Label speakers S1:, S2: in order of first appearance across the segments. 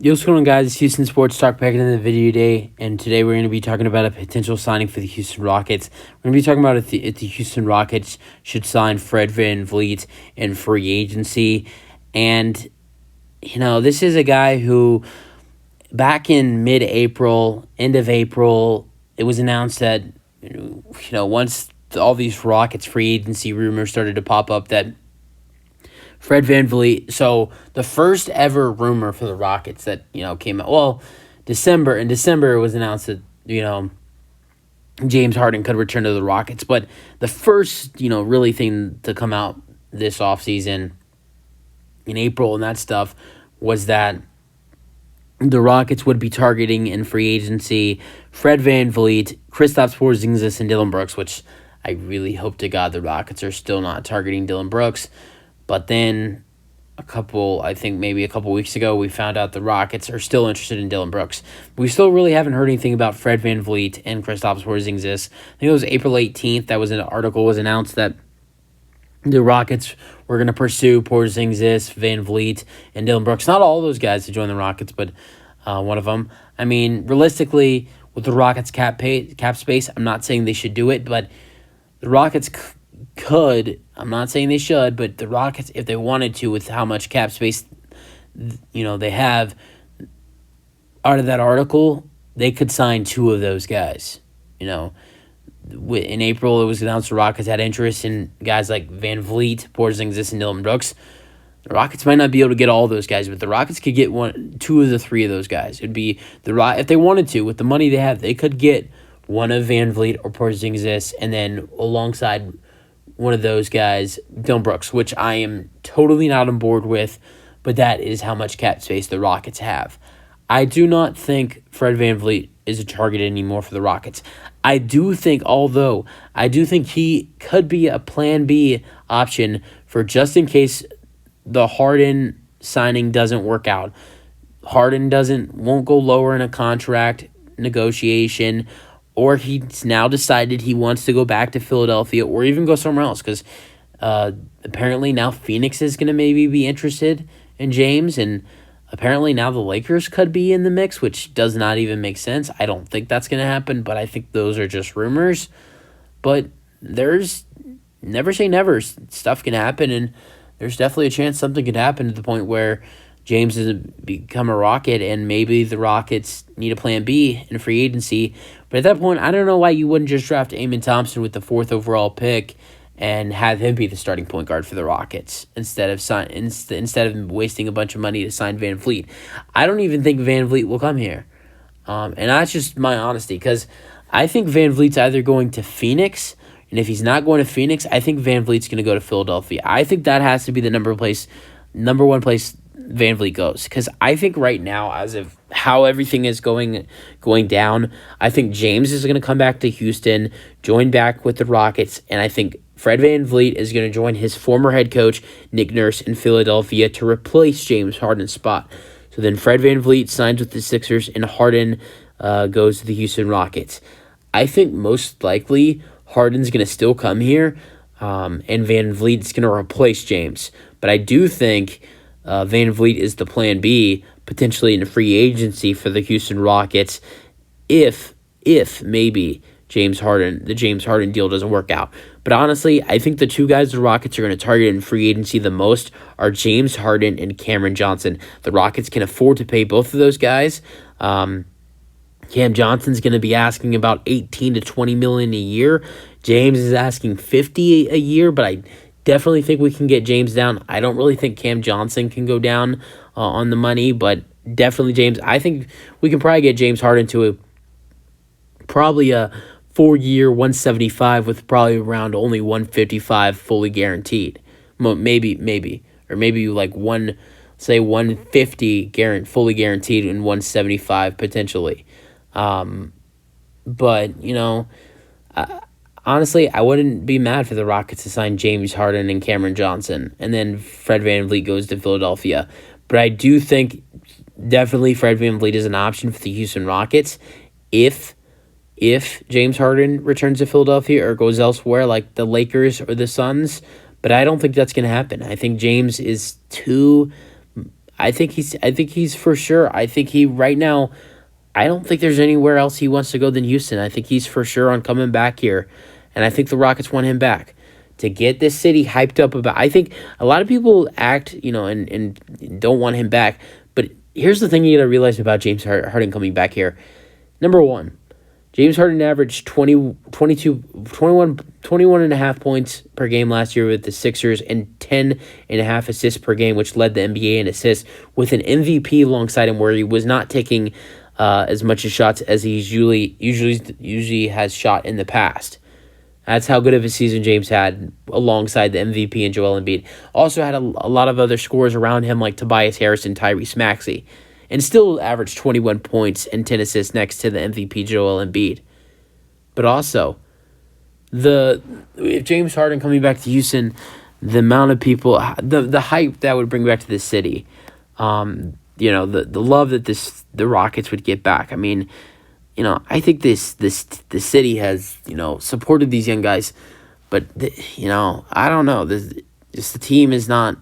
S1: Yo, what's going on, guys? It's Houston Sports Talk back in the video today, and today we're going to be talking about a potential signing for the Houston Rockets. We're going to be talking about if the Houston Rockets should sign Fred VanVleet in free agency. And, this is a guy who, back in mid-April, end of April, it was announced that, once all these Rockets free agency rumors started to pop up, that Fred VanVleet. So the first ever rumor for the Rockets that came out. Well, in December it was announced that James Harden could return to the Rockets. But the first really thing to come out this offseason in April and that stuff was that the Rockets would be targeting in free agency Fred VanVleet, Kristaps Porzingis, and Dillon Brooks. Which I really hope to God the Rockets are still not targeting Dillon Brooks. But then maybe a couple weeks ago, we found out the Rockets are still interested in Dillon Brooks. We still really haven't heard anything about Fred VanVleet and Kristaps Porzingis. I think it was April 18th that an article was announced that the Rockets were going to pursue Porzingis, VanVleet, and Dillon Brooks. Not all those guys to join the Rockets, but one of them. I mean, realistically, with the Rockets cap space, I'm not saying they should do it, but the Rockets could. I'm not saying they should, but the Rockets, if they wanted to, with how much cap space they have, out of that article, they could sign two of those guys. In April, it was announced the Rockets had interest in guys like VanVleet, Porzingis, and Dillon Brooks. The Rockets might not be able to get all those guys, but the Rockets could get two of the three of those guys. It'd be if they wanted to, with the money they have, they could get one of VanVleet or Porzingis, and then alongside one of those guys, Dillon Brooks, which I am totally not on board with, but that is how much cap space the Rockets have. I do not think Fred VanVleet is a target anymore for the Rockets. I do think he could be a plan B option for just in case the Harden signing doesn't work out. Harden won't go lower in a contract negotiation, or he's now decided he wants to go back to Philadelphia or even go somewhere else, because apparently now Phoenix is going to maybe be interested in James, and apparently now the Lakers could be in the mix, which does not even make sense. I don't think that's going to happen, but I think those are just rumors. But there's never say never. Stuff can happen, and there's definitely a chance something could happen to the point where James has become a Rocket, and maybe the Rockets need a plan B in free agency. But at that point, I don't know why you wouldn't just draft Amen Thompson with the 4th overall pick and have him be the starting point guard for the Rockets instead of wasting a bunch of money to sign VanVleet. I don't even think VanVleet will come here. And that's just my honesty, because I think VanVleet's either going to Phoenix, and if he's not going to Phoenix, I think VanVleet's going to go to Philadelphia. I think that has to be the number one place VanVleet goes, because I think right now, as of how everything is going down, I think James is going to come back to Houston, join back with the Rockets, and I think Fred VanVleet is going to join his former head coach Nick Nurse in Philadelphia to replace James Harden's spot. So then Fred VanVleet signs with the Sixers, and Harden goes to the Houston Rockets. I think most likely Harden's going to still come here, and VanVleet's going to replace James. But I do think VanVleet is the plan B, potentially in free agency for the Houston Rockets, if maybe the James Harden deal doesn't work out. But honestly, I think the two guys the Rockets are going to target in free agency the most are James Harden and Cameron Johnson. The Rockets can afford to pay both of those guys. Cam Johnson's going to be asking about $18 to $20 million a year. James is asking $50 a year, but I definitely think we can get James down. I don't really think Cam Johnson can go down on the money, but definitely James. I think we can probably get James Harden to probably a 4-year, 175 with probably around only 155 fully guaranteed. Maybe. Or maybe like 150 fully guaranteed and 175 potentially. But, honestly, I wouldn't be mad for the Rockets to sign James Harden and Cameron Johnson, and then Fred VanVleet goes to Philadelphia. But I do think definitely Fred VanVleet is an option for the Houston Rockets if James Harden returns to Philadelphia or goes elsewhere like the Lakers or the Suns. But I don't think that's going to happen. I think James is too I think he's for sure. I think he right now. I don't think there's anywhere else he wants to go than Houston. I think he's for sure on coming back here, and I think the Rockets want him back to get this city hyped up about. I think a lot of people act, and don't want him back. But here's the thing you got to realize about James Harden coming back here. Number one, James Harden averaged 21 and a half points per game last year with the Sixers and 10 and a half assists per game, which led the NBA in assists with an MVP alongside him where he was not taking as much as shots as he usually has shot in the past. That's how good of a season James had alongside the MVP and Joel Embiid. Also had a lot of other scorers around him like Tobias Harris and Tyrese Maxey, and still averaged 21 points and 10 assists next to the MVP Joel Embiid. But also, if James Harden coming back to Houston, the amount of people, the hype that would bring back to this city, the love that the Rockets would get back. I mean, I think the city has supported these young guys, but I don't know. The team is not,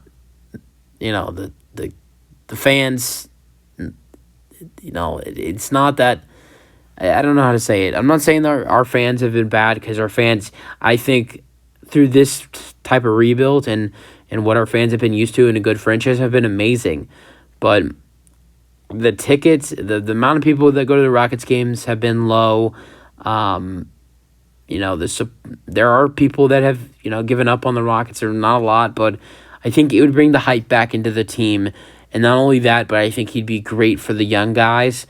S1: the fans. It's not that. I don't know how to say it. I'm not saying that our fans have been bad, because our fans, I think, through this type of rebuild and what our fans have been used to in a good franchise have been amazing, but the tickets, the amount of people that go to the Rockets games have been low. There are people that have given up on the Rockets. They're not a lot, but I think it would bring the hype back into the team. And not only that, but I think he'd be great for the young guys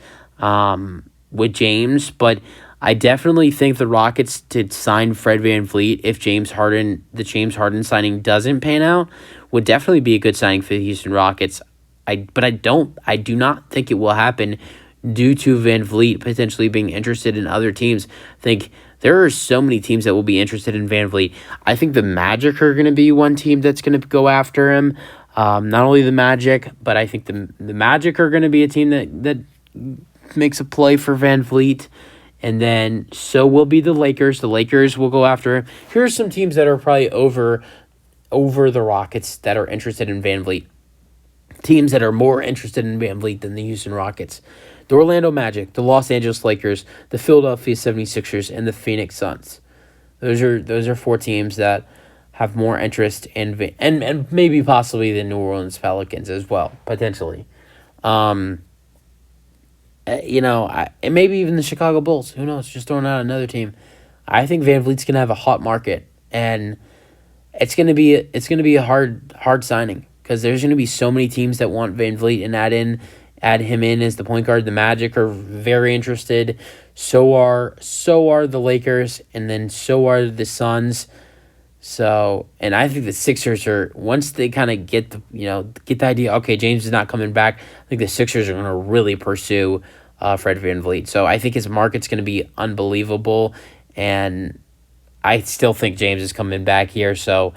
S1: with James. But I definitely think the Rockets to sign Fred VanVleet, if the James Harden signing doesn't pan out, would definitely be a good signing for the Houston Rockets. I do not think it will happen due to VanVleet potentially being interested in other teams. I think there are so many teams that will be interested in VanVleet. I think the Magic are going to be one team that's going to go after him. Not only the Magic, but I think the Magic are going to be a team that makes a play for VanVleet. And then so will be the Lakers. The Lakers will go after him. Here are some teams that are probably over the Rockets that are interested in VanVleet. Teams that are more interested in VanVleet than the Houston Rockets. The Orlando Magic, the Los Angeles Lakers, the Philadelphia 76ers, and the Phoenix Suns. Those are four teams that have more interest in and maybe possibly the New Orleans Pelicans as well, potentially. And maybe even the Chicago Bulls. Who knows? Just throwing out another team. I think VanVleet's gonna have a hot market, and it's gonna be a hard signing, because there's gonna be so many teams that want VanVleet and add him in as the point guard. The Magic are very interested. So are the Lakers, and then so are the Suns. So, and I think the Sixers are, once they kind of get the idea, okay, James is not coming back, I think the Sixers are going to really pursue Fred VanVleet. So I think his market's going to be unbelievable, and I still think James is coming back here. So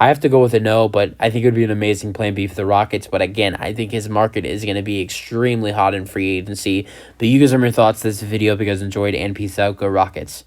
S1: I have to go with a no, but I think it would be an amazing plan B for the Rockets. But again, I think his market is going to be extremely hot in free agency. But you guys have your thoughts on this video. If you guys enjoyed, and peace out. Go Rockets.